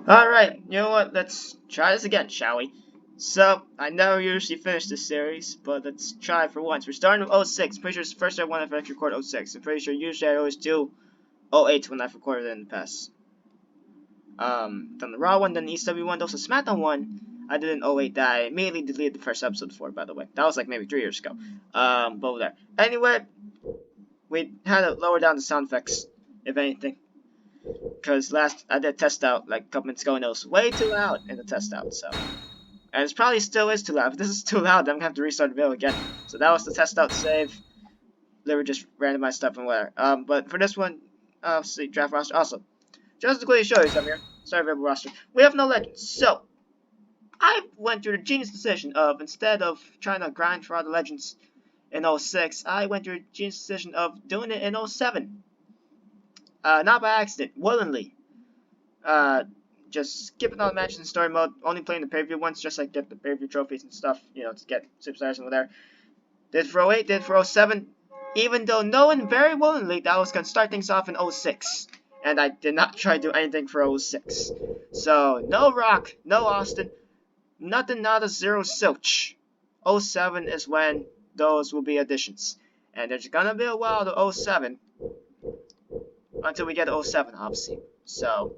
Alright, you know what? Let's try this again, shall we? So, I never usually finish this series, but let's try for once. We're starting with 06. Pretty sure it's the first time I've actually recorded 06. I'm pretty sure usually I always do 08 when I've recorded it in the past. Then the Raw one, then the ecw one, those the SmackDown one. I did in 08 that I immediately deleted the first episode for, by the way. That was like maybe 3 years ago. But there. Anyway, we had to lower down the sound effects, if anything. Because last I did test out like a couple minutes ago and it was way too loud in the test out, so. And it probably still is too loud. If this is too loud, then I'm gonna have to restart the video again. So that was the test out save. They were just randomized stuff and whatever. But for this one, see, draft roster. Also, just to quickly show you something here. Sorry, available roster. We have no legends. So, I went through the genius decision of, instead of trying to grind for all the legends in 06, I went through the genius decision of doing it in 07. Not by accident, willingly. Just skipping all the matches in story mode, only playing the pay-per-view ones, just like get the pay-per-view trophies and stuff, you know, to get superstars and whatever. Did for 08, did for 07, even though knowing very willingly that I was going to start things off in 06. And I did not try to do anything for 06. So, no Rock, no Austin, nothing, not a zero Silch. 07 is when those will be additions. And there's gonna be a while to 07 until we get to 07, obviously. So,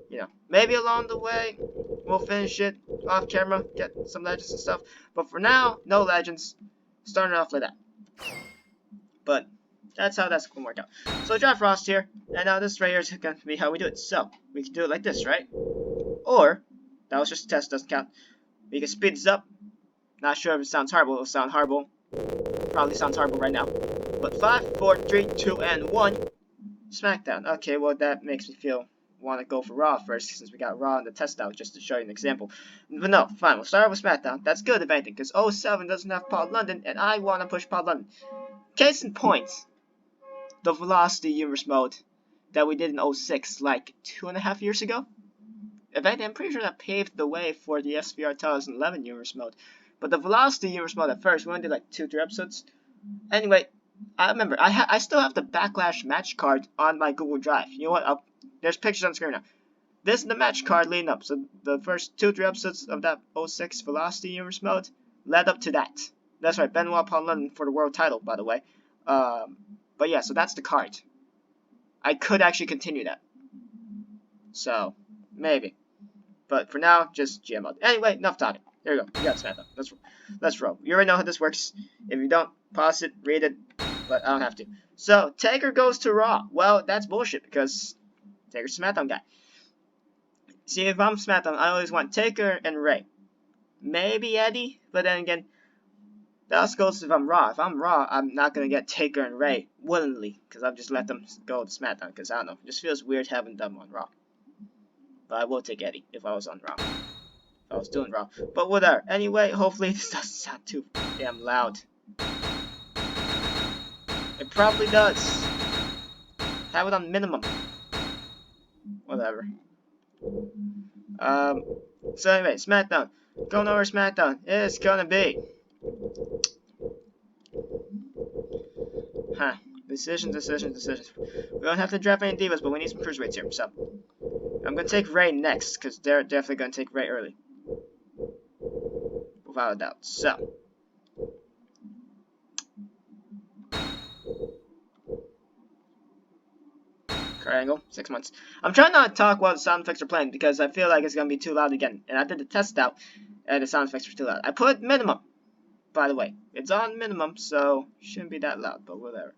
you know, maybe along the way we'll finish it off camera, get some legends and stuff. But for now, no legends. Starting off like that. But that's how that's gonna work out. So draft Frost here, and now this right here is gonna be how we do it. So we can do it like this, right? Or that was just a test, doesn't count. We can speed this up. Not sure if it sounds horrible. It'll sound horrible. Probably sounds horrible right now. But 5, 4, 3, 2, and 1. Smackdown. Okay, well that makes me want to go for Raw first, since we got Raw in the test out, just to show you an example. But no, fine, we'll start with SmackDown. That's good if anything, because 07 doesn't have Paul London, and I want to push Paul London. Case in point, the Velocity Universe mode that we did in 06, like 2.5 years ago. If anything, I'm pretty sure that paved the way for the SVR 2011 Universe mode. But the Velocity Universe mode at first, we only did like 2-3 episodes. Anyway, I remember, I still have the Backlash match card on my Google Drive. You know what? There's pictures on the screen now. This is the match card leading up. So the first 2-3 episodes of that 06 Velocity Universe mode led up to that. That's right, Benoit Paul London for the world title, by the way. But yeah, so that's the card. I could actually continue that. So, maybe. But for now, just GM mode. Anyway, enough talking. There you go. You got SmackDown. Let's roll. You already know how this works. If you don't, pause it, read it, but I don't have to. So, Taker goes to Raw. Well, that's bullshit, because Taker's a SmackDown guy. See, if I'm SmackDown, I always want Taker and Ray. Maybe Eddie, but then again, that also goes if I'm Raw. If I'm Raw, I'm not going to get Taker and Ray willingly, because I've just let them go to SmackDown, because I don't know. It just feels weird having them on Raw. But I will take Eddie if I was on Raw. If I was doing Raw. But whatever. Anyway, hopefully this doesn't sound too damn loud. It probably does. Have it on minimum. Whatever. So anyway, SmackDown. Going over SmackDown. It's gonna be. Decisions. We don't have to draft any divas, but we need some cruiserweights here. So I'm gonna take Ray next, because they're definitely gonna take Ray early. Without a doubt. So card angle, 6 months. I'm trying not to talk while the sound effects are playing, because I feel like it's gonna be too loud again. And I did the test out, and the sound effects were too loud. I put minimum, by the way. It's on minimum, so shouldn't be that loud, but whatever.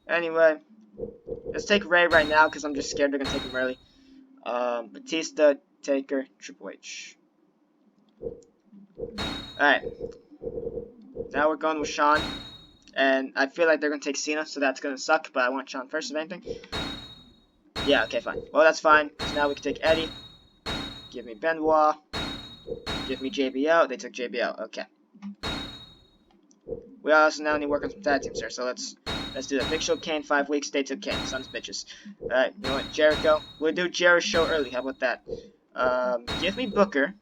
Anyway, let's take Ray right now, because I'm just scared they're gonna take him early. Batista, Taker, Triple H. Alright. Now we're going with Shawn. And I feel like they're going to take Cena, so that's going to suck, but I want Shawn first, if anything. Yeah, okay, fine. Well, that's fine, because now we can take Eddie. Give me Benoit. Give me JBL. They took JBL, okay. We also now need to work on some tag teams here, so let's do that. Big Show, Kane, 5 weeks. They took Kane. Sons bitches. Alright, you know what? Jericho. We'll do Jericho's show early. How about that? Give me Booker.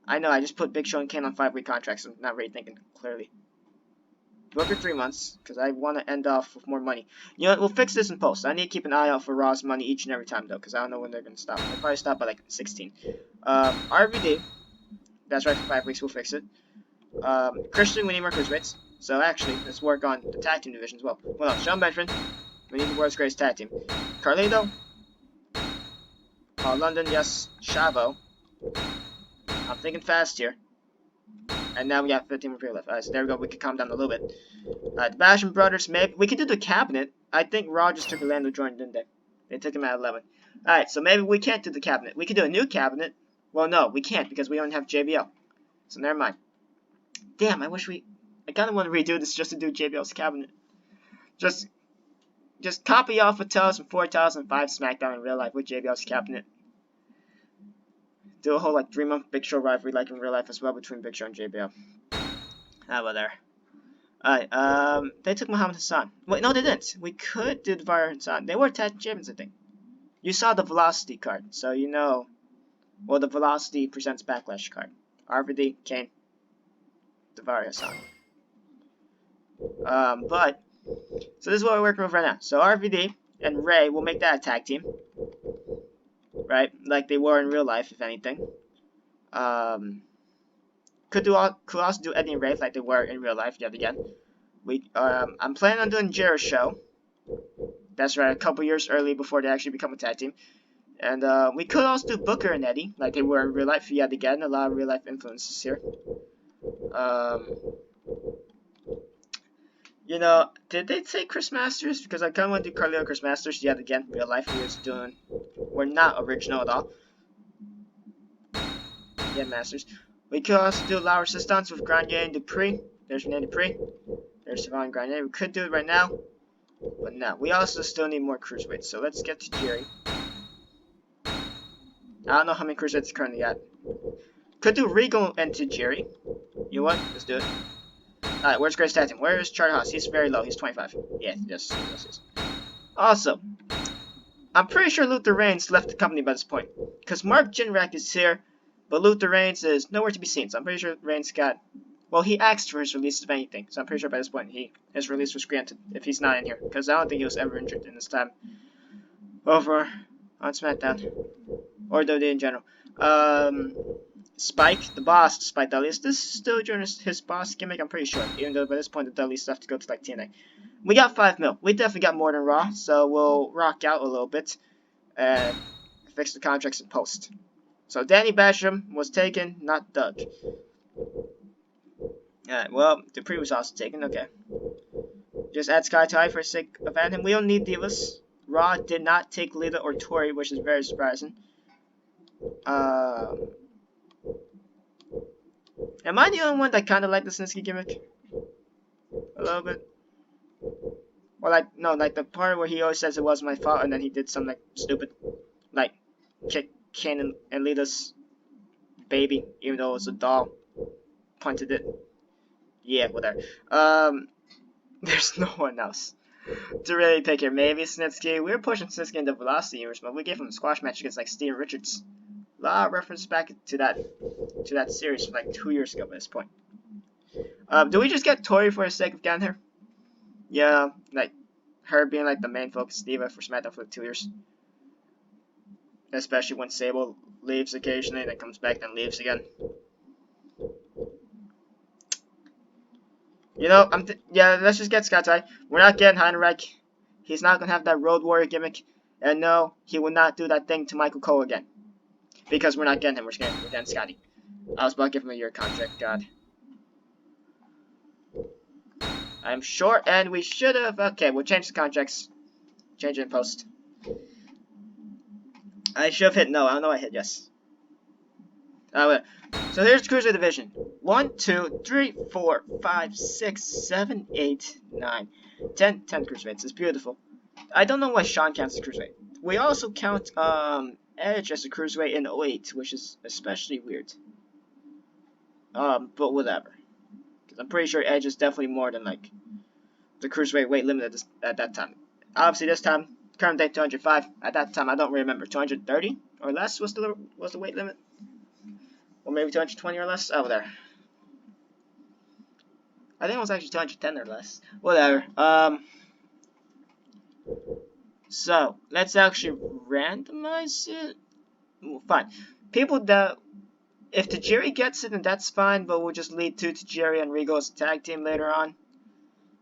I know, I just put Big Show and Kane on 5-week contracts. I'm not really thinking clearly. Book her 3 months, because I want to end off with more money. You know what, we'll fix this in post. I need to keep an eye out for Raw's money each and every time, though, because I don't know when they're going to stop. They'll probably stop by, like, 16. RVD. That's right, for 5 weeks, we'll fix it. Christian, we need more cruiserweights. So, actually, let's work on the tag team division as well. Well, no, Sean Benjamin. We need the world's greatest tag team. Carlito. London, yes. Chavo. I'm thinking fast here. And now we got 15 more people left. Alright, so there we go. We can calm down a little bit. The Basham Brothers, maybe. We could do the cabinet. I think Raw just took Orlando Jordan, didn't they? They took him at 11. Alright, so maybe we can't do the cabinet. We could do a new cabinet. Well, no, we can't because we don't have JBL. So never mind. Damn, I wish we... I kind of want to redo this just to do JBL's cabinet. Just copy off of 2004-2005 SmackDown in real life with JBL's cabinet. Do a whole like 3-month Big Show rivalry like in real life as well between Big Show and JBL. How about there? Alright, they took Muhammad Hassan. Wait, no they didn't. We could do Dvar Hassan. They were tag champions, I think. You saw the Velocity card, so you know. Well, the Velocity Presents Backlash card. RVD, Kane, Dvar Hassan. So this is what we're working with right now. So RVD and Ray will make that a tag team. Right? Like they were in real life, if anything. Could also do Eddie and Rafe like they were in real life yet again. I'm planning on doing Jericho show. That's right, a couple years early before they actually become a tag team. And we could also do Booker and Eddie like they were in real life yet again. A lot of real life influences here. You know, did they say Chris Masters? Because I kind of want to do Carlito Chris Masters yet again. Real life, we're not original at all. Yeah, Masters. We could also do La Resistance with Grenier and Dupree. There's Rene Dupree. There's Savon Grenier. We could do it right now. But no, we also still need more cruiserweights. So let's get to Jerry. I don't know how many cruiserweights currently got. Could do Regal and Tajiri. You know what? Let's do it. Alright, where's Grace Tag Team? Where's Charlie He's very low. He's 25. Yeah, yes. Also, I'm pretty sure Luther Reigns left the company by this point. Because Mark Jindrak is here, but Luther Reigns is nowhere to be seen. So I'm pretty sure Reigns got... Well, he asked for his release of anything. So I'm pretty sure by this point his release was granted if he's not in here. Because I don't think he was ever injured in his time over on SmackDown. Or WWE in general. Spike, the boss, Spike Dudley. Is this still during his boss gimmick? I'm pretty sure. Even though by this point the Dudleys have to go to like TNA. We got 5 mil. We definitely got more than Raw. So we'll rock out a little bit. And fix the contracts in post. So Danny Basham was taken, not Doug. Alright, well, Dupree was also taken. Okay. Just add Sky Ty for the sake of adding him. We don't need Divas. Raw did not take Lita or Tori, which is very surprising. Am I the only one that kind of like the Snitsky gimmick? A little bit. Or like, no, like the part where he always says it was my fault and then he did something like stupid. Like, kick Kane and Lita's baby, even though it was a doll. Punted it. Yeah, whatever. There's no one else to really pick here. Maybe Snitsky. We were pushing Snitsky into Velocity years, but we gave him a squash match against like Steven Richards. A lot of reference back to that series from like 2 years ago by this point. Do we just get Tori for the sake of getting her? Yeah, like her being like the main focus diva for SmackDown for like 2 years. Especially when Sable leaves occasionally, then comes back, then leaves again. You know, yeah, let's just get Scott Ty. We're not getting Heinrich. He's not gonna have that Road Warrior gimmick. And no, he will not do that thing to Michael Cole again. Because we're not getting him, we're getting Scotty. I was about to give him a year contract, God. I'm sure, and we should have. Okay, we'll change the contracts. Change it in post. I should have hit no. I don't know. I hit yes. So here's the Cruiserweight division. 1, 2, 3, 4, 5, 6, 7, 8, 9, 10 Cruiserweights. It's beautiful. I don't know why Sean counts as a Cruiserweight. We also count Edge as a Cruiserweight in 08, which is especially weird. But whatever. Because I'm pretty sure Edge is definitely more than like the Cruiserweight weight limit at that time. Obviously, this time, current date 205. At that time, I don't really remember. 230 or less was the weight limit. Or maybe 220 or less? Oh, there. I think it was actually 210 or less. Whatever. So let's actually randomize it. Fine. People that if Tajiri gets it, then that's fine. But we'll just lead to Tajiri and Rigo as a tag team later on.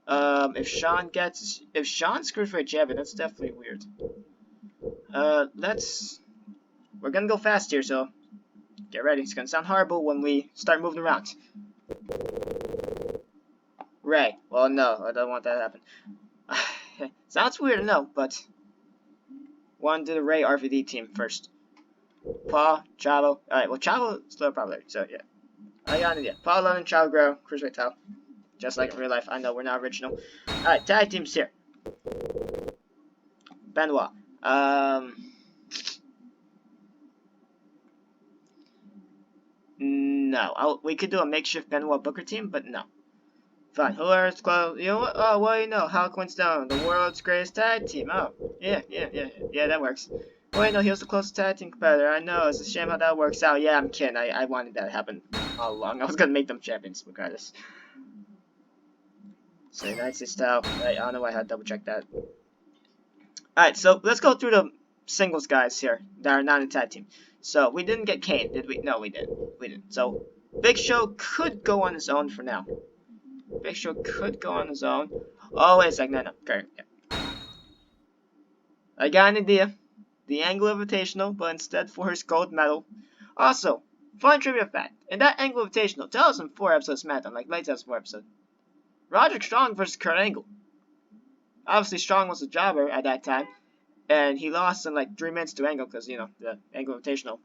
If Sean screws for a champion, that's definitely weird. We're gonna go fast here, so get ready. It's gonna sound horrible when we start moving around. Ray. Well, no, I don't want that to happen. Sounds weird, no, but want to do the Ray RVD team first. Paul, Chavo. Alright, well, Chavo's low probability, so yeah. I got an idea. Paul, London, Chavo, Grow, Cruiserweight title. Just like in real life. I know we're not original. Alright, tag teams here. Benoit. No. We could do a makeshift Benoit Booker team, but no. Fine. Who are close? You know what? Oh, well, you know. How Stone, the world's greatest tag team. Oh, yeah, that works. Well, you know, he was the closest tag team competitor. I know. It's a shame how that works out. Yeah, I'm kidding. I wanted that to happen all along. I was gonna make them champions regardless. So United States style. I don't know why I had to double check that. Alright, so let's go through the singles guys here that are not in tag team. So we didn't get Kane, did we? No, we didn't. We didn't. So Big Show could go on his own for now. Big Show could go on his own. Oh, wait a second. No. Okay. Yeah. I got an idea. The Angle Invitational, but instead for his gold medal. Also, fun trivia fact. In that Angle Invitational, 2004 episode SmackDown, like late 2004 episode, Roderick Strong versus Kurt Angle. Obviously, Strong was a jobber at that time, and he lost in like 3 minutes to Angle because, you know, the Angle Invitational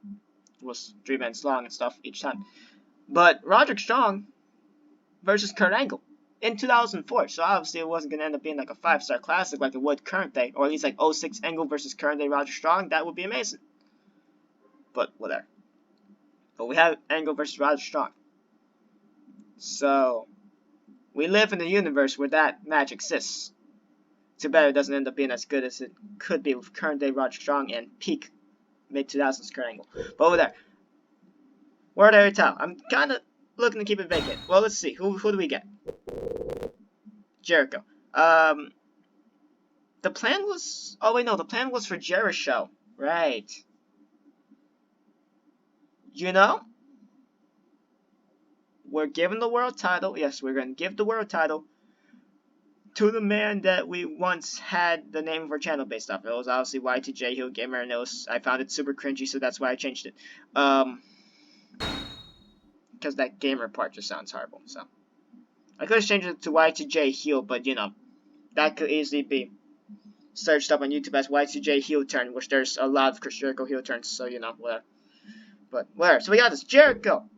was 3 minutes long and stuff each time. But Roderick Strong versus Kurt Angle in 2004, so obviously it wasn't going to end up being like a 5-star classic like it would current day, or at least like 06 Angle versus current day Roderick Strong. That would be amazing. But whatever. But we have Angle versus Roderick Strong. So we live in a universe where that match exists. Too bad it doesn't end up being as good as it could be with current day Roderick Strong and peak mid-2000s Kurt Angle. But over there, World Area Title. I'm kind of looking to keep it vacant. Well, let's see. Who do we get? Jericho. The plan was... Oh, wait, no. The plan was for Jericho. Right. You know? We're giving the world title. Yes, we're going to give the world title to the man that we once had the name of our channel based off. It was obviously Y2J, Heel Gamer, and I found it super cringy, so that's why I changed it. Because that gamer part just sounds horrible, so. I could have changed it to Y2J Heel, but, you know, that could easily be searched up on YouTube as Y2J Heel Turn, which there's a lot of Chris Jericho heel turns, so, you know, whatever. But, whatever. So we got this. Jericho.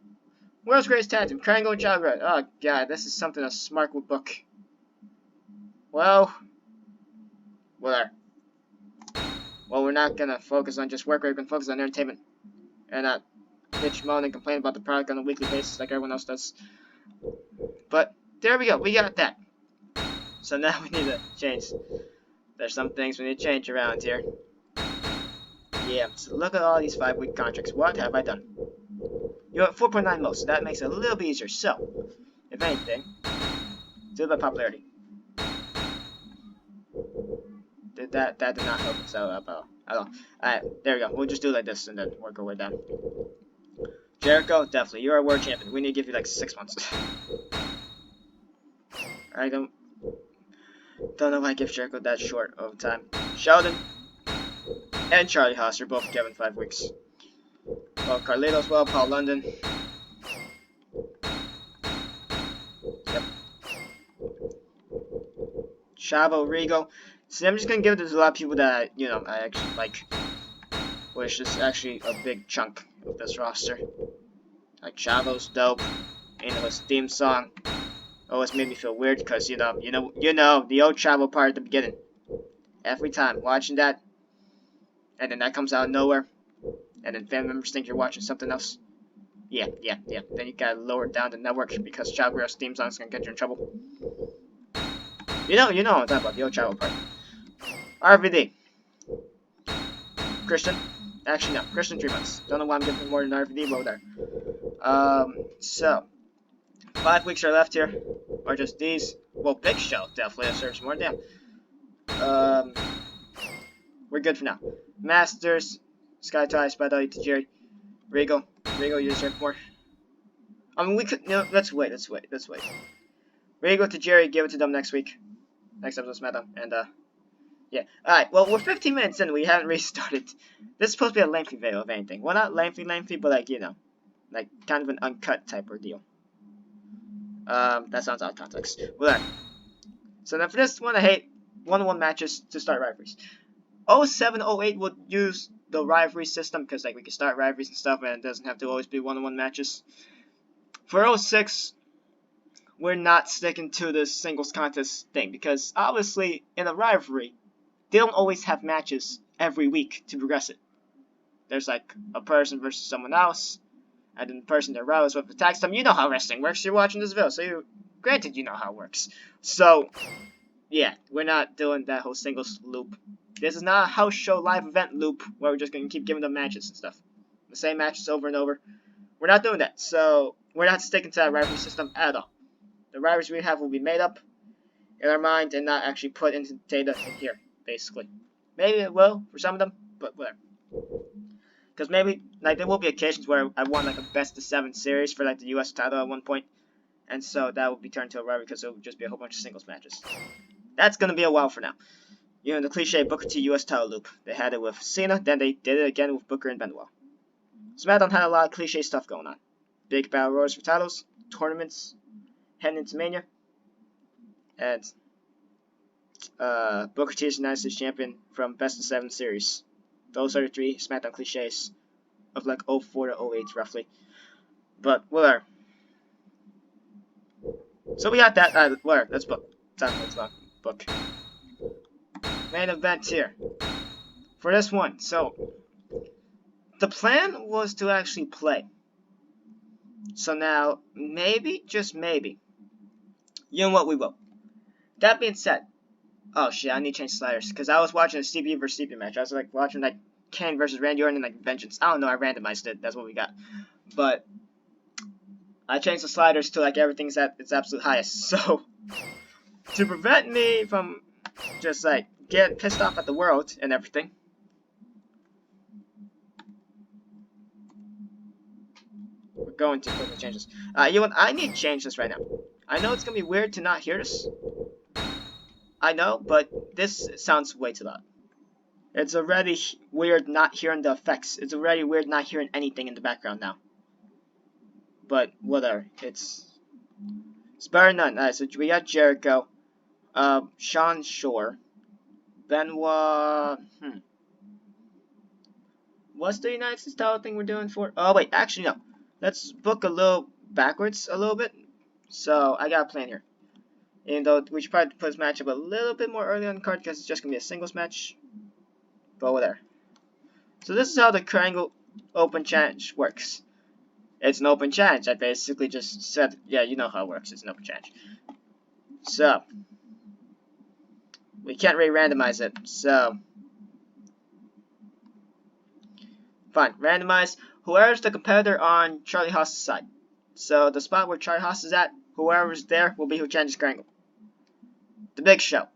World's Greatest Tag Team. Triangle and Child Red. Oh, God, this is something a Smart would book. Well, whatever. Well, we're not gonna focus on just work, we're gonna focus on entertainment. And not bitch, moan, and complain about the product on a weekly basis like everyone else does. But, there we go, we got that. So now we need to change. There's some things we need to change around here. Yeah, so look at all these 5-week contracts. What have I done? You're at 4.9 most, so that makes it a little bit easier. So, if anything, do the popularity. That did not help us out at all. Alright, there we go. We'll just do it like this and then work our way down. Jericho, definitely. You're a world champion. We need to give you like 6 months. I don't know why I give Jericho that short of time. Sheldon and Charlie Haas are both given 5 weeks. Well, Carlitos, well, Paul London. Yep. Chavo, Rigo. See, I'm just gonna give it to a lot of people that, you know, I actually like. Which is actually a big chunk of this roster. Like Chavo's dope. You know, his theme song always made me feel weird because you know the old Chavo part at the beginning. Every time watching that, and then that comes out of nowhere, and then family members think you're watching something else. Yeah. Then you gotta lower down the network because Chavo's theme song's gonna get you in trouble. You know what I'm talking about, the old Chavo part. RVD. Christian. Actually, no. Christian 3 months. Don't know why I'm giving more than RVD, but there. So. 5 weeks are left here. Or just these. Well, Big Show definitely deserves more. Damn. Um, we're good for now. Masters, Sky Ties, by.It to Jerry. Regal, you deserve more. I mean, we could. No, let's wait. Regal to Jerry, give it to them next week. Next episode of SmackDown. And, yeah. Alright, well, we're 15 minutes in. We haven't restarted. This is supposed to be a lengthy video, if anything. Well, not lengthy, but, like, you know. Like, kind of an uncut type ordeal. That sounds out of context. Well, so then for this one, I hate 1-on-1 matches to start rivalries. 07, 08 would use the rivalry system because like we can start rivalries and stuff, and it doesn't have to always be 1-on-1 matches. For 06, we're not sticking to the singles contest thing because obviously in a rivalry, they don't always have matches every week to progress it. There's like a person versus someone else, and then the person that rivals with attacks them. You know how wrestling works. You're watching this video, so granted you know how it works. So yeah, we're not doing that whole singles loop. This is not a house show live event loop where we're just going to keep giving them matches and stuff. The same matches over and over. We're not doing that. So, we're not sticking to that rivalry system at all. The rivalries we have will be made up in our mind and not actually put into data in here, basically. Maybe it will for some of them, but whatever. Because maybe, like, there will be occasions where I won, like, a best of 7 series for, like, the US title at one point. And so that will be turned to a rivalry because it will just be a whole bunch of singles matches. That's going to be a while for now. You know, the cliche Booker T US title loop. They had it with Cena, then they did it again with Booker and Benoit. SmackDown had a lot of cliche stuff going on. Big battle royals for titles, tournaments, heading into Mania, and Booker T is United States Champion from Best of 7 series. Those are the 3 SmackDown cliches of like 04 to 08 roughly. But whatever. So we got that. Whatever. Let's book. Let's not book. Main event here for this one. So the plan was to actually play. So now maybe, just maybe, you know what, we will. That being said, oh shit, I need to change sliders because I was watching a CP versus CP match. I was like watching like Kane versus Randy Orton and like Vengeance. I don't know, I randomized it. That's what we got. But I changed the sliders to like everything's at its absolute highest. So to prevent me from just like getting pissed off at the world and everything, we're going to quickly change this. You know what? I need to change this right now. I know it's gonna be weird to not hear this. I know, but this sounds way too loud. It's already weird not hearing the effects. It's already weird not hearing anything in the background now. But whatever. It's better than none. Alright, so we got Jericho, Sean Shore, Benoit. What's the United States title thing we're doing for? Oh wait, actually no. Let's book a little backwards a little bit. So I got a plan here. Even though we should probably put this match up a little bit more early on the card because it's just gonna be a singles match. But whatever. So this is how the Triangle Open Challenge works. It's an open challenge. I basically just said, yeah, you know how it works. It's an open challenge. So we can't really randomize it. So fine, randomize whoever's the competitor on Charlie Haas's side. So the spot where Charlie Haas is at, whoever's there will be who challenges Triangle. The Big Show.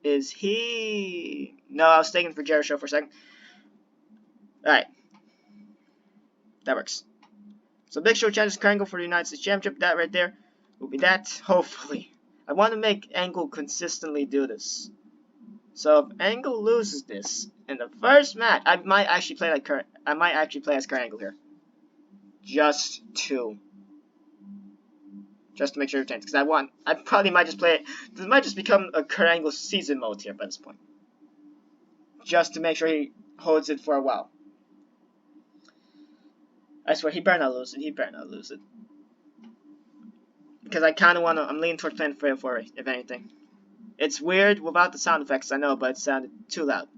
Is he? No, I was thinking for Jericho for a second. Alright. That works. So Big Show challenges Triangle for the United States Championship. That right there will be that. Hopefully. I want to make Angle consistently do this. So if Angle loses this in the first match, I might actually play like Kurt. I might actually play as Kurt Angle here. Just to make sure it retains. Because I probably might just play it. This might just become a Kurt Angle season mode here by this point. Just to make sure he holds it for a while. I swear, he better not lose it. Because I kind of want to, I'm leaning towards playing 304, if anything. It's weird without the sound effects, I know, but it sounded too loud.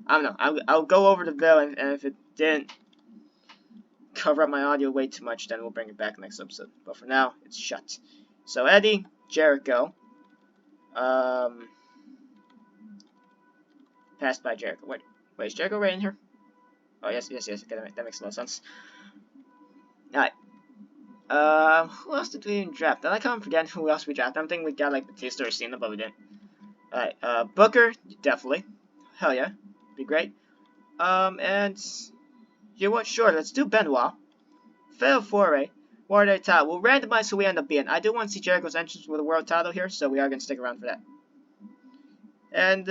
I don't know, I'll go over the bill, and if it didn't cover up my audio way too much, then we'll bring it back next episode. But for now, it's shut. So Eddie, Jericho, passed by Jericho. Wait, is Jericho right in here? Oh, yes, okay, that makes a lot of sense. Alright. Who else did we even draft? I can't forget who else we drafted. I'm thinking we got like Batista or Cena, but we didn't. Alright, Booker, definitely. Hell yeah. Be great. And you know what? Sure, let's do Benoit. Fail Foray. World title. We'll randomize who we end up being. I do want to see Jericho's entrance with a world title here, so we are going to stick around for that. And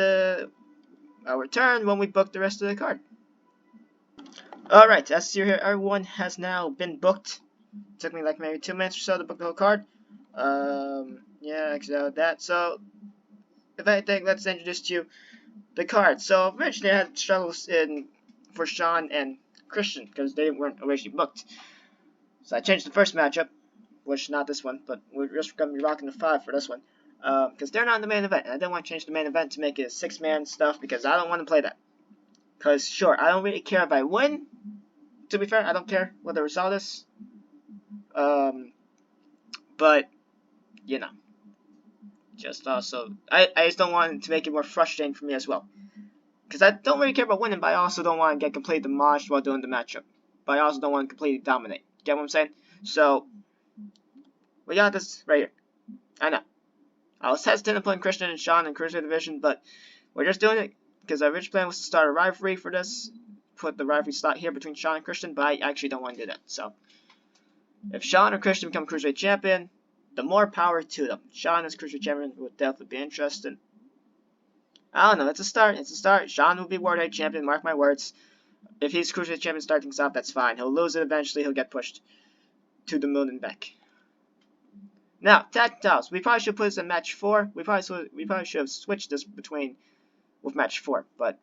I'll return when we book the rest of the card. Alright, as you hear, everyone has now been booked. It took me like maybe 2 minutes or so to book the whole card. Yeah, that. So, if anything, let's introduce to you the card. So, originally I had struggles for Sean and Christian because they weren't originally booked. So I changed the first matchup, which not this one, but we're just going to be rocking the 5 for this one. Because they're not in the main event, and I didn't want to change the main event to make it a 6-man stuff because I don't want to play that. Because, sure, I don't really care if I win. To be fair, I don't care what the result is. But, you know. Just also, I just don't want it to make it more frustrating for me as well. Because I don't really care about winning, but I also don't want to get completely demolished while doing the matchup. But I also don't want to completely dominate. Get what I'm saying? So, we got this right here. I know. I was hesitant to put Christian and Sean in Cruiserweight Division, but we're just doing it because our original plan was to start a rivalry for this. Put the rivalry slot here between Sean and Christian, but I actually don't want to do that. So, if Sean or Christian become Cruiserweight Champion, the more power to them. Sean as Cruiserweight Champion would definitely be interesting. I don't know. It's a start. It's a start. Sean will be World Heavyweight Champion. Mark my words. If he's Cruiserweight Champion starting things off, that's fine. He'll lose it eventually. He'll get pushed to the moon and back. Now, tag titles. We probably should put this in match 4. We probably should have switched this with match 4, but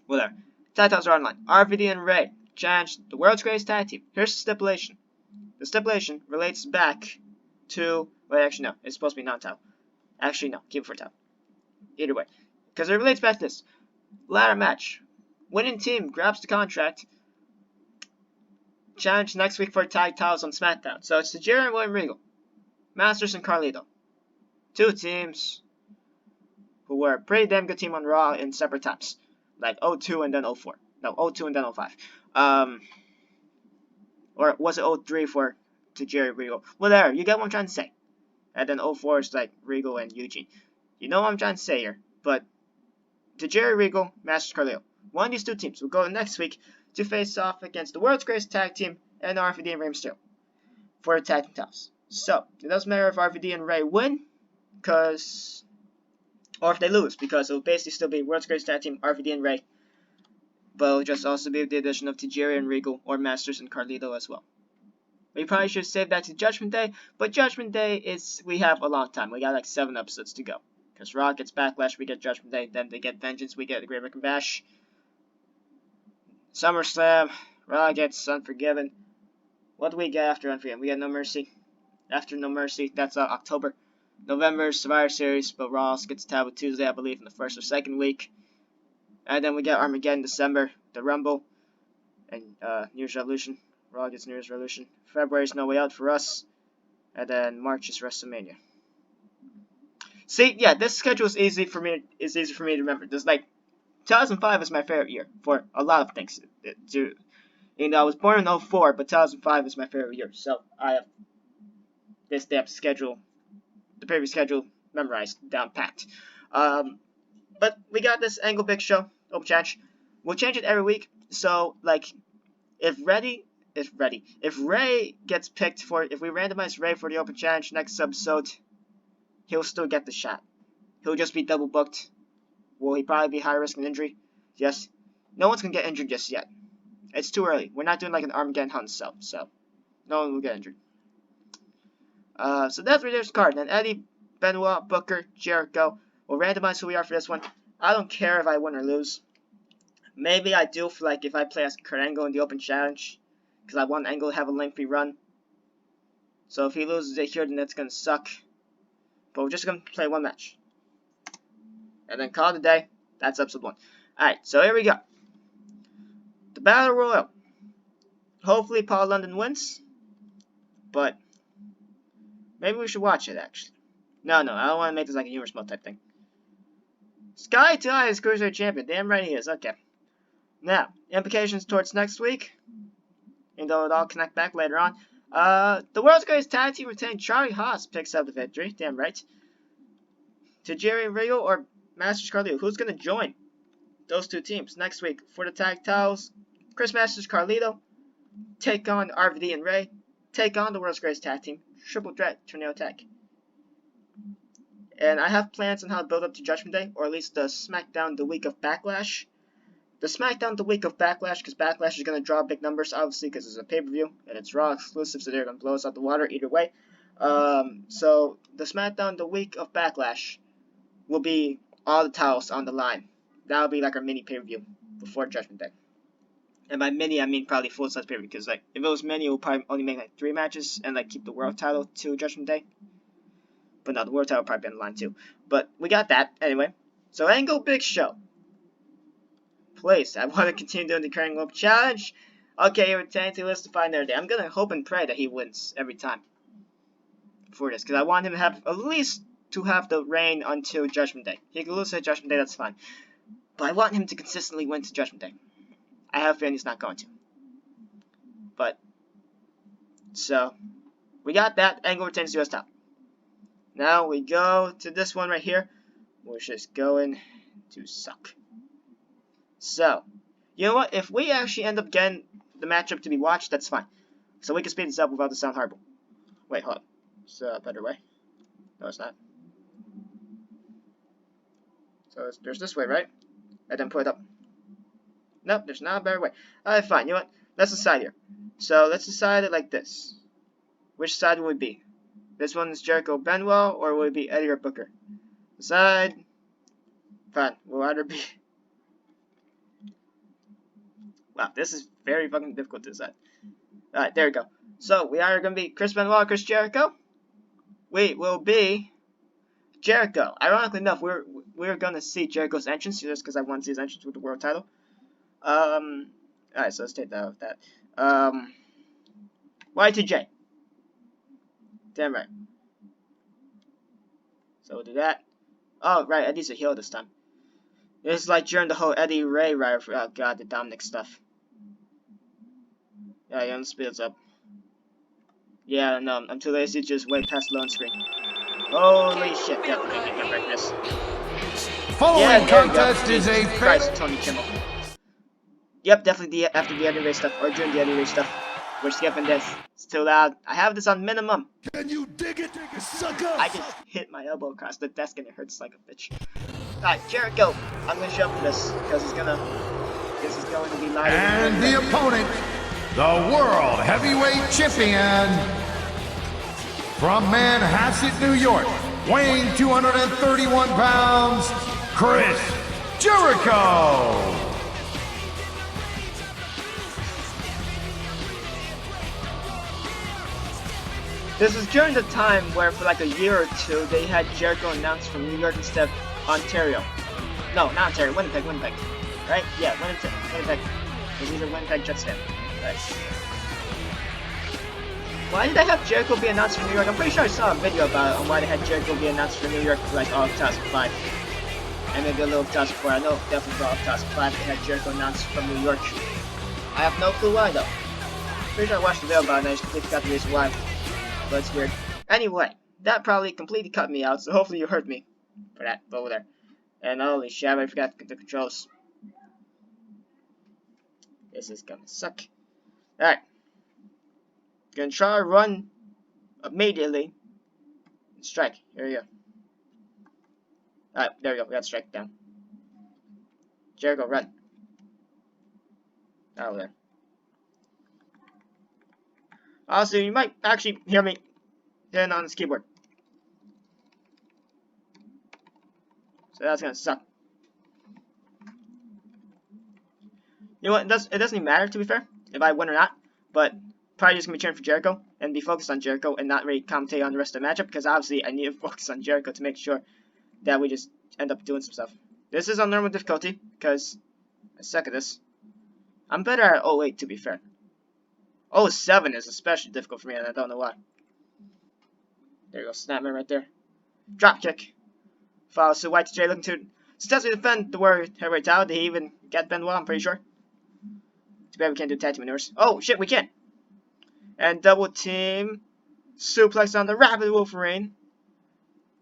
whatever. Tag titles are online. RVD and Ray challenge the world's greatest tag team. Here's the stipulation. The stipulation relates back to. Wait, actually no. It's supposed to be non-title. Actually no. Keep it for title. Either way, because it relates back to this. Ladder match. Winning team grabs the contract. Challenge next week for tag titles on SmackDown. So it's Tajiri and William Regal. Masters and Carlito. 2 teams who were a pretty damn good team on Raw in separate times. Like 02 and then 04. No, 02 and then 05. Or was it 03 for Tajiri and Regal? Whatever, you get what I'm trying to say. And then 04 is like Regal and Eugene. You know what I'm trying to say here. But Tajiri, Regal, Masters, Carlito. One of these 2 teams will go next week to face off against the world's greatest tag team and RVD and Rey Mysterio for the tag team titles. So, it doesn't matter if RVD and Ray win, or if they lose, because it will basically still be world's greatest tag team, RVD and Ray. But it will just also be with the addition of Tajiri and Regal, or Masters and Carlito as well. We probably should save that to Judgment Day, but Judgment Day we have a long time. We got like 7 episodes to go. Because Raw gets Backlash, we get Judgment Day, then they get Vengeance, we get the Great American Bash. SummerSlam, Raw gets Unforgiven. What do we get after Unforgiven? We get No Mercy. After No Mercy, that's October. November, Survivor Series, but Raw also gets Taboo Tuesday, I believe, in the 1st or 2nd week. And then we get Armageddon December, the Rumble, and New Year's Revolution. Raw gets New Year's Revolution. February's No Way Out for us. And then March is WrestleMania. See, yeah, this schedule is easy for me to remember. There's like 2005 is my favorite year for a lot of things. I was born in 04, but 2005 is my favorite year. So I have this damn schedule, the previous schedule, memorized, down packed. But we got this Angle Big Show Open Challenge. We'll change it every week. So like, if Ray gets picked if we randomize Ray for the Open Challenge next episode, he'll still get the shot. He'll just be double booked. Will he probably be high risk of injury? Yes. No one's gonna get injured just yet. It's too early. We're not doing like an Armageddon hunt so no one will get injured. So that's Redeem's card. Then Eddie, Benoit, Booker, Jericho. We'll randomize who we are for this one. I don't care if I win or lose. Maybe I do for like if I play as Kurt Angle in the Open Challenge, because I want Angle to have a lengthy run. So if he loses it here, then that's gonna suck. But we're just gonna play 1 match, and then call it a day. That's episode 1. All right, so here we go. The Battle Royal. Hopefully Paul London wins, but maybe we should watch it actually. No, I don't want to make this like a humorous mode type thing. Sky Ty is Cruiserweight Champion. Damn right he is. Okay. Now, implications towards next week, even though it all connect back later on. The world's greatest tag team retained Charlie Haas picks up the victory. Damn right. Tajiri Rio or Masters Carlito. Who's gonna join those two teams next week for the tag titles? Chris Masters Carlito take on RVD and Ray. Take on the world's greatest tag team. Triple Threat Tornado Tag. And I have plans on how to build up to Judgment Day, or at least the SmackDown the week of Backlash. The SmackDown the week of Backlash, because Backlash is going to draw big numbers, obviously, because it's a pay-per-view, and it's Raw exclusive, so they're going to blow us out the water either way. So the SmackDown the week of Backlash will be all the titles on the line. That'll be like our mini pay-per-view before Judgment Day. And by mini, I mean probably full-size pay-per-view, because like if it was mini, it would probably only make like 3 matches and like keep the world title to Judgment Day. But no, the world title will probably be on the line too. But we got that anyway. So Angle Big Show. Please, I want to continue doing the Carrying Rope Challenge. Okay, you're technically listed fine there. I'm gonna hope and pray that he wins every time for this, because I want him to have at least to have the reign until Judgment Day. He can lose at Judgment Day, that's fine. But I want him to consistently win to Judgment Day. I have a feeling he's not going to. But so we got that. Angle retains US top. Now we go to this one right here, which is going to suck. So, you know what? If we actually end up getting the matchup to be watched, that's fine. So we can speed this up without the sound horrible. Wait, hold on. It's a better way. No, it's not. So there's this way, right? And then put it up. Nope, there's not a better way. Alright, fine. You know what? Let's decide here. So let's decide it like this. Which side will it be? This one is Jericho Benoit, or will it be Eddie or Booker? Decide. Fine. We'll either be... Wow, this is very fucking difficult to decide. Alright, there we go. So, we are going to be Chris Benoit or Chris Jericho? We will be Jericho. Ironically enough, we're going to see Jericho's entrance, just because I want to see his entrance with the world title. Alright, so let's take that out of that. Y2J. Damn right. So we'll do that. Oh, right, Eddie's a heel this time. It's like during the whole Eddie Ray rivalry. Oh god, the Dominic stuff. Yeah, let's speed this up. Yeah, no, I'm too lazy to just wait past the loan screen. Holy shit, definitely can't break this. Following contest is a Christ, Tony Kimmel. Yep, definitely after the Eddie Ray stuff, or during the Eddie Ray stuff. We're skipping this. It's too loud. I have this on minimum. Can you dig it, sucker? I just hit my elbow across the desk and it hurts like a bitch. Alright, Jericho. I'm gonna show up for this because this is going to be live. And the opponent, the World Heavyweight Champion from Manhasset, New York, weighing 231 pounds, Chris Jericho. This is during the time where for like a year or two they had Jericho announced from New York instead of Ontario. No, not Ontario, Winnipeg. Right? Yeah, Winnipeg. Because he's a Winnipeg Jets fan. Right. Why did they have Jericho be announced from New York? I'm pretty sure I saw a video about it on why they had Jericho be announced from New York for like all of 2005. And maybe a little 2004. I know definitely for all of 2005 they had Jericho announced from New York. I have no clue why though. Pretty sure I watched the video about it and I just completely forgot the reason why. But it's weird. Anyway, that probably completely cut me out, so hopefully you heard me for that over there. And holy shit, I forgot the controls. This is gonna suck. Alright. Gonna try to run immediately. Strike. Here we go. Alright, there we go. We got strike down. Jericho, run. Over there. Also, you might actually hear me hitting on this keyboard. So that's gonna suck. You know what? It doesn't even matter, to be fair, if I win or not. But probably just gonna be cheering for Jericho and be focused on Jericho and not really commentate on the rest of the matchup, because obviously I need to focus on Jericho to make sure that we just end up doing some stuff. This is on normal difficulty because I suck at this. I'm better at 08, to be fair. 07 is especially difficult for me, and I don't know why. There you go, Snapman right there. Drop kick. Follows to Y2J looking to successfully defend the World Heavyweight title. Did he even get Benoit? I'm pretty sure. Too bad we can't do tag team maneuvers. Oh shit, we can. And double team. Suplex on the Rapid Wolverine.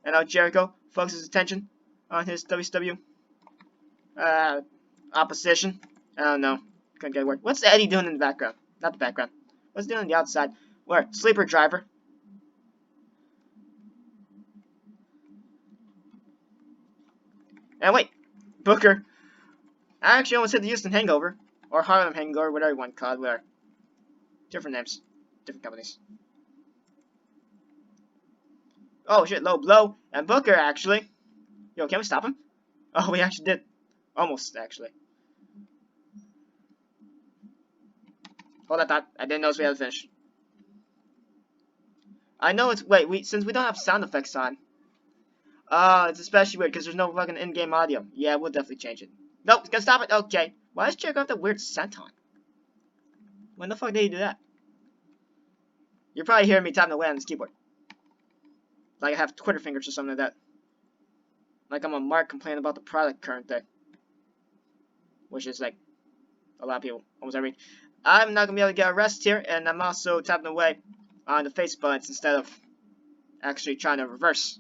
And now Jericho focuses his attention on his WCW opposition. I don't know. Couldn't get a word. What's Eddie doing in the background? Not the background. What's he doing on the outside? Where? Sleeper driver. And wait. Booker. I actually almost hit the Houston Hangover. Or Harlem Hangover, whatever you want to call it. Whatever. Different names. Different companies. Oh shit, low blow. And Booker actually. Yo, can we stop him? Oh, we actually did. Almost, actually. Hold that thought. I didn't notice we had to finish. I know it's. Wait, since we don't have sound effects on. It's especially weird because there's no fucking in-game audio. Yeah, we'll definitely change it. Nope, gonna stop it. Okay. Why does Jericho have that weird scent on? When the fuck did he do that? You're probably hearing me tapping away on this keyboard. Like I have Twitter fingers or something like that. Like I'm a Mark complaining about the product current day. Which is like a lot of people. Almost every. I'm not gonna be able to get a rest here, and I'm also tapping away on the face buttons instead of actually trying to reverse.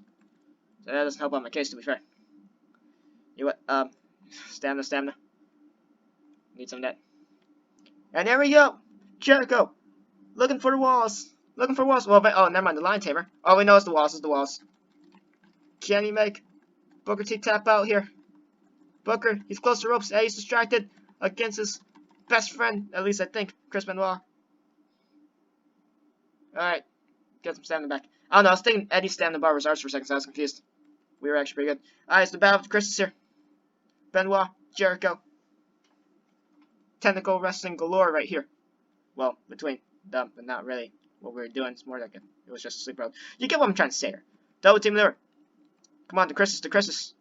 So that doesn't help out my case, to be fair. You know what? Stamina. Need some of that. And there we go! Jericho! Looking for the walls! Looking for walls! Well, oh, never mind, the line tamer. Oh, we know it's the walls, it's the walls. Can he make Booker T tap out here? Booker, he's close to ropes, he's distracted against his best friend, at least I think, Chris Benoit. Alright, get some stamina back. I don't know, I was thinking Eddie stamina bar was ours for a second, so I was confused. We were actually pretty good. Alright, it's the battle of the Chris's here. Benoit, Jericho. Technical wrestling galore right here. Well, between them, but not really what we were doing. It's more like it was just a sleep road. You get what I'm trying to say here. Double team there. Come on, the Chris's.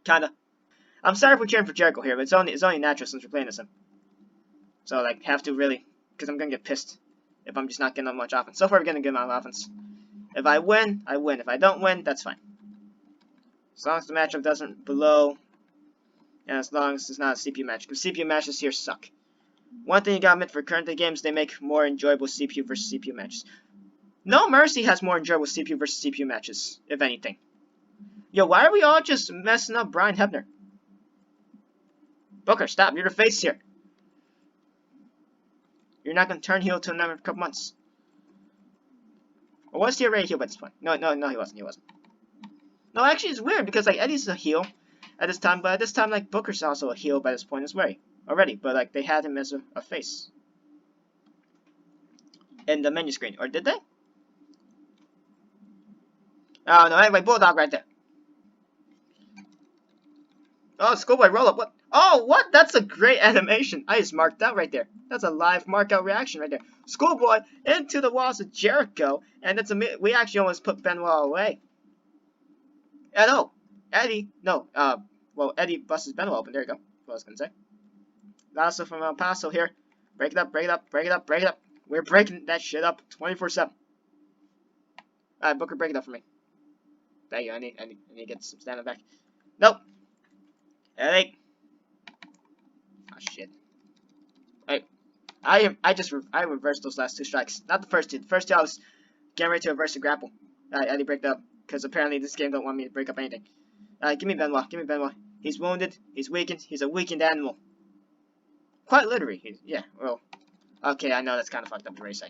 Kinda. I'm sorry if we're cheering for Jericho here, but it's only natural since we're playing this him. So like have to really, because I'm gonna get pissed if I'm just not getting that much offense. So far we're getting a good amount of offense. If I win, I win. If I don't win, that's fine. As long as the matchup doesn't blow, and as long as it's not a CPU match, because CPU matches here suck. One thing you gotta admit for current day games, they make more enjoyable CPU versus CPU matches. No Mercy has more enjoyable CPU versus CPU matches, if anything. Yo, why are we all just messing up Brian Hebner? Booker, stop. You're the face here. You're not going to turn heel until another couple months. Or was he already heel by this point? No, he wasn't. No, actually, it's weird because, like, Eddie's a heel at this time, but at this time, like, Booker's also a heel by this point as well. Already, but, like, they had him as a face. In the menu screen. Or did they? Oh, no, anyway, Bulldog right there. Oh, Schoolboy roll-up. What? Oh, what? That's a great animation. I just marked that right there. That's a live mark-out reaction right there. Schoolboy into the walls of Jericho, and that's we actually almost put Benoit away. And oh, Eddie, no, well, Eddie busts Benoit open. There you go. What I was gonna say. Also from El Paso here. Break it up. We're breaking that shit up 24/7. Alright, Booker, break it up for me. Thank you. I need to get some stamina back. Nope. Hey. Oh shit. Hey. I reversed those last two strikes. Not the first two. The first two I was getting ready to reverse the grapple. I had to break that up. Because apparently this game don't want me to break up anything. Give me Benoit. He's wounded. He's weakened. He's a weakened animal. Quite literally. Yeah, well. Okay, I know that's kind of fucked up to say.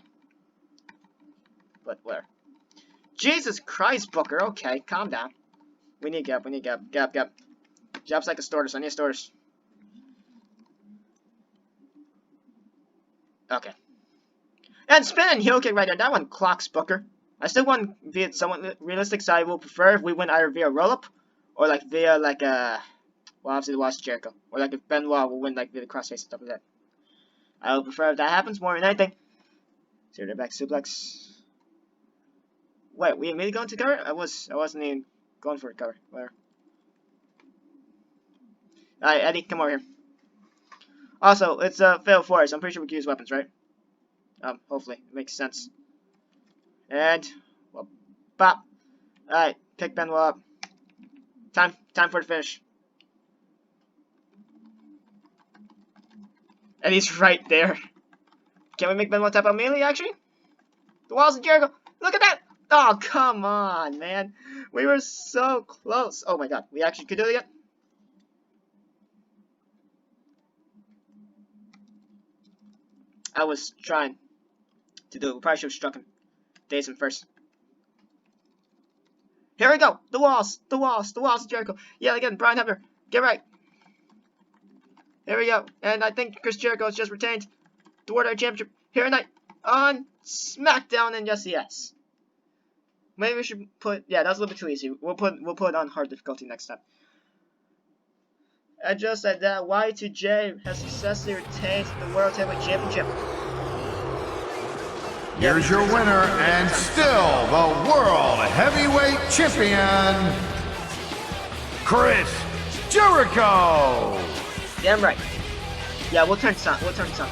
But where? Jesus Christ, Booker. Okay, calm down. We need gap. Gap. Job's like a storage. I need a storage. Okay. And spinning heel kick right there. That one clocks Booker. I still want to be somewhat realistic, so I will prefer if we win either via roll-up or like via like well, obviously the Watch Jericho, or like if Benoit will win like via the crossface and stuff like that. I will prefer if that happens more than anything. Zero back suplex. Wait, we immediately going to cover? I wasn't even going for a cover. Where? Alright, Eddie, come over here. Also, it's fail forward, so I'm pretty sure we can use weapons, right? Hopefully, it makes sense. And well, bop. Alright, pick Benoit up. Time for the finish. And he's right there. Can we make Benoit tap out melee, actually? The walls of Jericho. Look at that! Oh, come on, man. We were so close. Oh my god, we actually could do it again? I was trying to do it. We probably should have struck him. Daze him first. Here we go! The walls! The walls! The walls of Jericho! Yeah, again, Brian Hebner. Get right. Here we go. And I think Chris Jericho has just retained the World Heavyweight Championship here tonight on SmackDown. And yes. Maybe we should put, yeah, that was a little bit too easy. We'll put it on hard difficulty next time. And just like that, Y2J has successfully retained the World Heavyweight Championship. Here's your winner and still the World Heavyweight Champion, Chris Jericho. Damn right. Yeah, we'll turn sound effects on.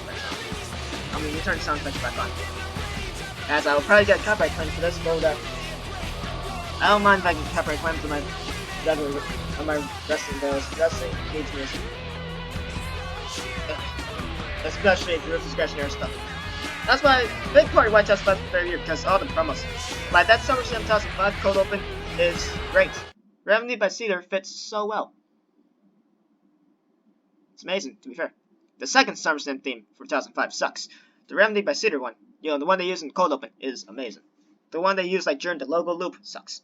I mean, we'll turn sound effects back on. As I will probably get copyright claims for this, but I don't mind if I get copyright claims on my regular, on my wrestling videos. Wrestling needs music. Especially if you're discretionary stuff. That's why big part of White House Fest for year, because all the promos. Like that SummerSlam 2005 cold open is great. Remedy by Cedar fits so well. It's amazing, to be fair. The second SummerSlam theme for 2005 sucks. The Remedy by Cedar one, you know, the one they use in cold open, is amazing. The one they use like during the logo loop sucks.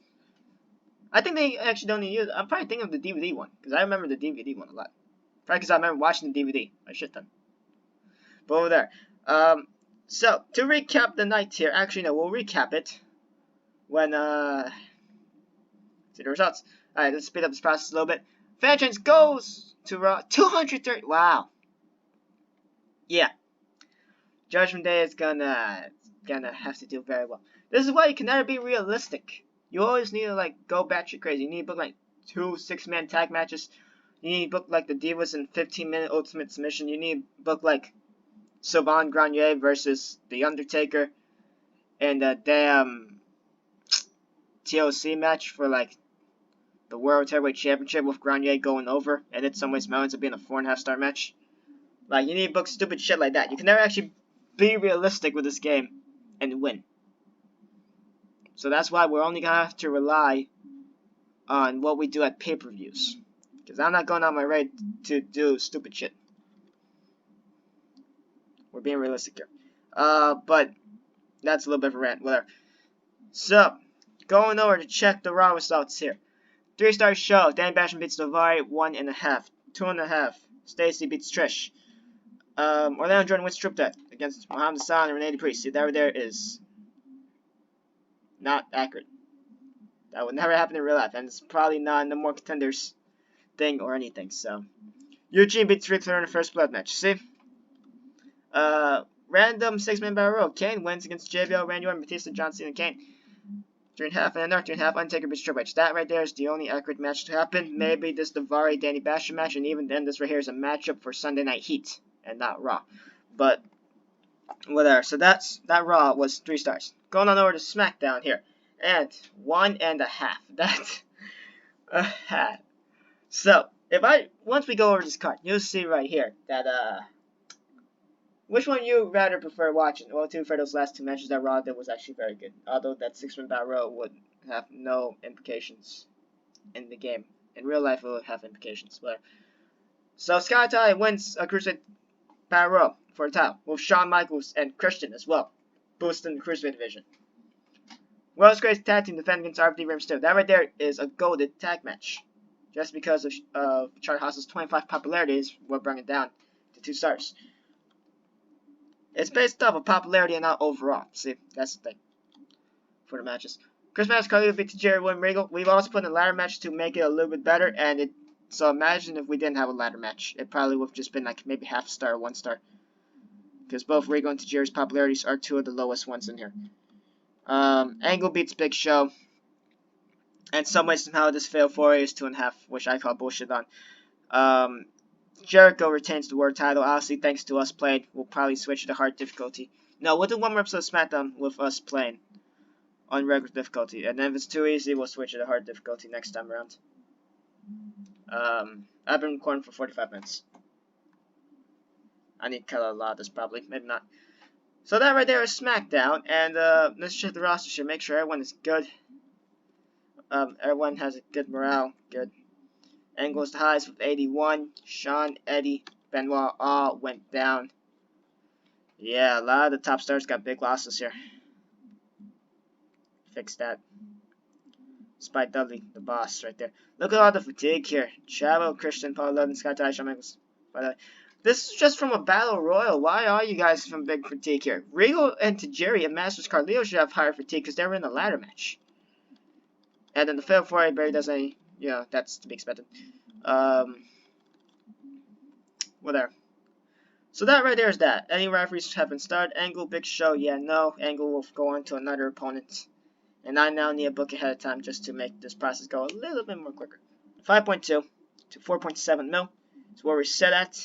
I think they actually don't need to use it. I'm probably thinking of the DVD one, because I remember the DVD one a lot. Probably because I remember watching the DVD. I shit done. But over there. So, to recap the night here, actually no, we'll recap it when, see the results. Alright, let's speed up this process a little bit. Fan Change goes to Raw, 230, wow. Yeah. Judgment Day is gonna have to do very well. This is why you can never be realistic. You always need to, like, go batshit crazy. You need to book, like, 2 6-man tag matches. You need to book, like, the Divas in 15-minute Ultimate Submission. You need to book, like, Sylvain Grenier versus The Undertaker and a damn TLC match for like the World Heavyweight Championship with Grenier going over, and in some ways ends up being a 4.5-star match. Like, you need to book stupid shit like that. You can never actually be realistic with this game and win. So that's why we're only gonna have to rely on what we do at pay-per-views, because I'm not going out my way to do stupid shit. We're being realistic here. But that's a little bit of a rant, whatever. So, going over to check the Raw results here. 3-star show. Danny Basham beats Navari 1.5. 2.5. Stacy beats Trish. Orlando Jordan wins Triple Threat against Muhammad Hassan and Renee Priest. See, that there is not accurate. That would never happen in real life, and it's probably not in the More Contenders thing or anything. So, Eugene beats Ric Flair in the first blood match. See? Random 6-man battle royal. Kane wins against JBL, Randy Orton, Batista, John Cena, and Kane. 3.5 and another 3.5. Undertaker beats Triple H. That right there is the only accurate match to happen. Maybe this Daivari Danny Basham match, and even then, this right here is a matchup for Sunday Night Heat and not Raw. But whatever. So that Raw was 3 stars. Going on over to SmackDown here, and 1.5. That's so once we go over this card, you'll see right here that which one you rather prefer watching? Well, to be fair, those last 2 matches that Raw did was actually very good. Although that 6-man battle royal would have no implications in the game. In real life, it would have implications. But so Sky Tai wins a Cruiserweight battle royal for the title with Shawn Michaels and Christian as well, boosting the Cruiserweight division. World's Greatest Tag Team defending against RVD Rey Mysterio. That right there is a goated tag match. Just because of Charlie Haas's 25 popularity is what brought it down to 2 stars. It's based off of popularity and not overall. See, that's the thing for the matches. Chris Mannix, Carlito beat Jerry William Regal. We've also put in a ladder match to make it a little bit better, and so imagine if we didn't have a ladder match. It probably would have just been like maybe half star, 1 star. Because both Regal and Tajiri's popularities are 2 of the lowest ones in here. Angle beats Big Show. And some way somehow this failed 4 is 2.5, which I call bullshit on. Jericho retains the world title. Obviously, thanks to us playing, we'll probably switch to hard difficulty. No, we'll do 1 more episode of SmackDown with us playing on regular difficulty. And then if it's too easy, we'll switch it to hard difficulty next time around. I've been recording for 45 minutes. I need to cut out a lot of this probably. Maybe not. So that right there is SmackDown, and let's check the roster sheet. Make sure everyone is good. Everyone has a good morale. Good. Angle's the highest with 81. Sean, Eddie, Benoit all went down. Yeah, a lot of the top stars got big losses here. Fix that. Spike Dudley, the boss, right there. Look at all the fatigue here. Chavo, Christian, Paul London, Scott Ty, Shawn Michaels. This is just from a battle royal. Why are you guys from big fatigue here? Regal and Tajiri and Masters Carleo should have higher fatigue because they were in a ladder match. And then the fail before anybody does any, that's to be expected. Whatever. So that right there is that. Any referees have been started. Angle, Big Show, yeah, no. Angle will go on to another opponent. And I now need a book ahead of time just to make this process go a little bit more quicker. 5.2 to 4.7 mil is where we're set at.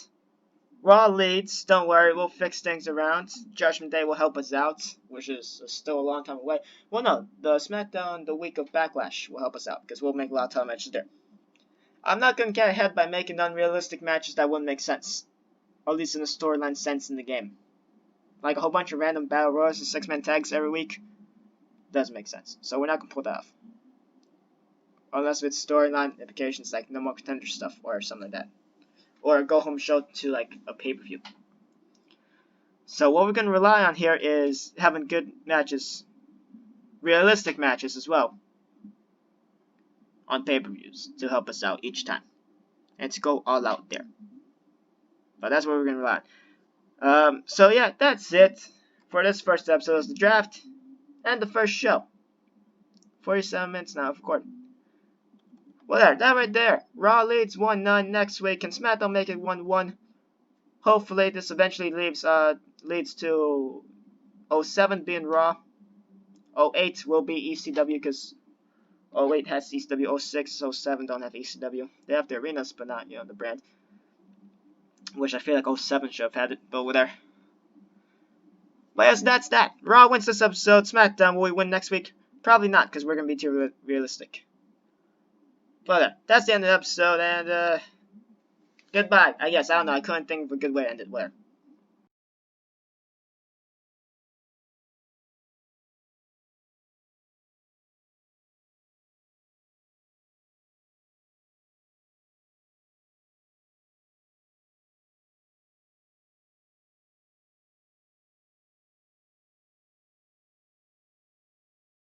Raw leads, don't worry, we'll fix things around. Judgment Day will help us out, which is still a long time away. Well, no, the SmackDown, the week of Backlash will help us out, because we'll make a lot of title matches there. I'm not going to get ahead by making unrealistic matches that wouldn't make sense. Or at least in the storyline sense in the game. Like a whole bunch of random battle royals and 6-man tags every week. Doesn't make sense. So we're not going to pull that off. Unless it's storyline implications like No More Contender stuff or something like that. Or a go-home show to like a pay-per-view. So what we're going to rely on here is having good matches. Realistic matches as well. On pay-per-views to help us out each time. And to go all out there. But that's what we're going to rely on. So yeah, that's it for this first episode of the draft. And the first show. 47 minutes now of recording. Well, there, that right there. Raw leads 1-9 next week. Can SmackDown make it 1-1? Hopefully, this eventually leads to 07 being Raw. 08 will be ECW because 08 has ECW. 06, 07 don't have ECW. They have the arenas, but not, the brand. Which I feel like 07 should have had it, but whatever. But yes, that's that. Raw wins this episode. SmackDown, will we win next week? Probably not, because we're going to be too realistic. But that's the end of the episode, and goodbye. I guess, I don't know, I couldn't think of a good way to end it. Whatever.